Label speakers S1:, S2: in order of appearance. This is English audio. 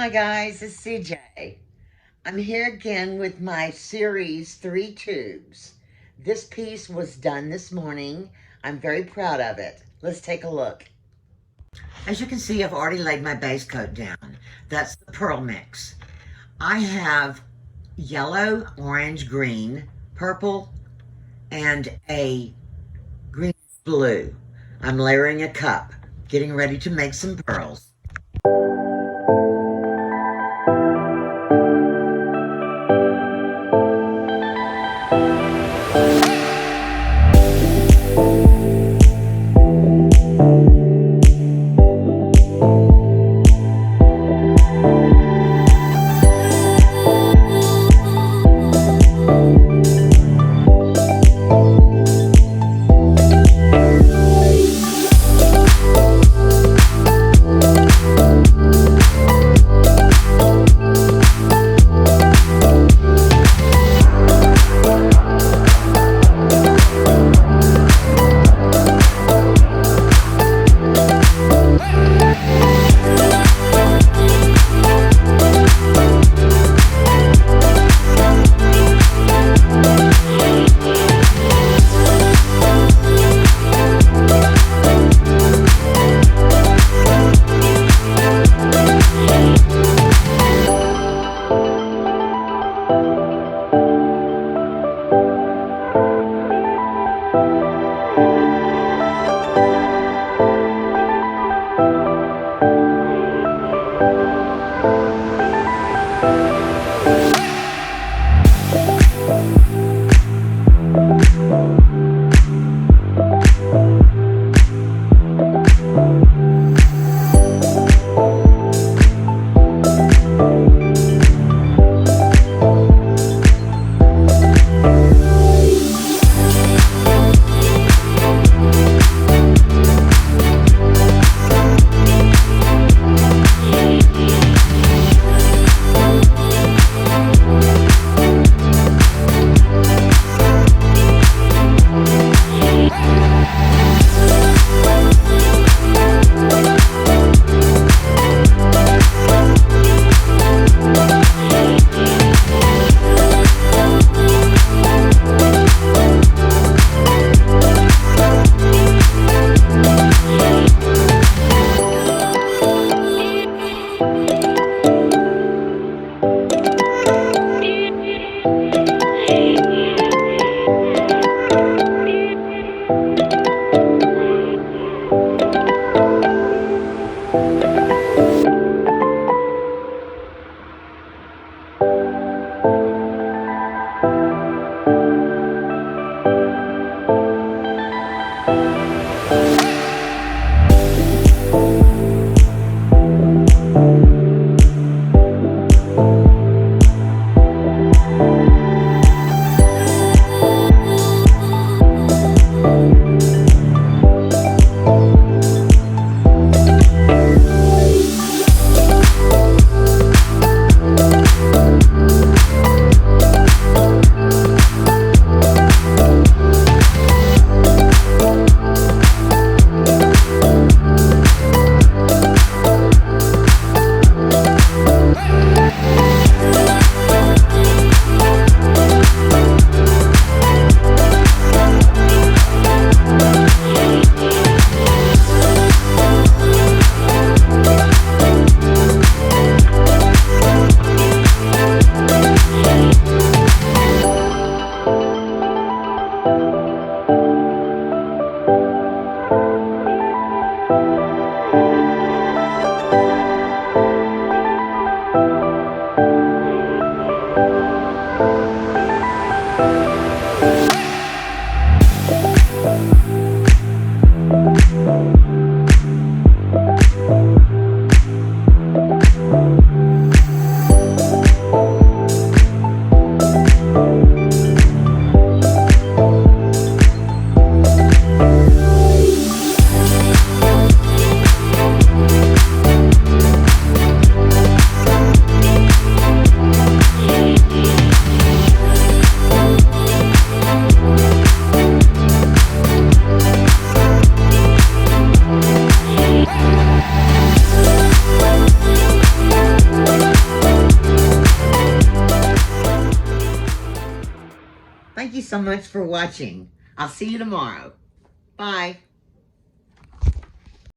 S1: Hi guys, it's CJ. I'm here again with my series 3 tubes. This piece was done this morning. I'm very proud of it. Let's take a look. As you can see, I've already laid my base coat down. That's the pearl mix. I have yellow, orange, green, purple, and a green blue. I'm layering a cup, getting ready to make some pearls. Thank you so much for watching. I'll see you tomorrow. Bye.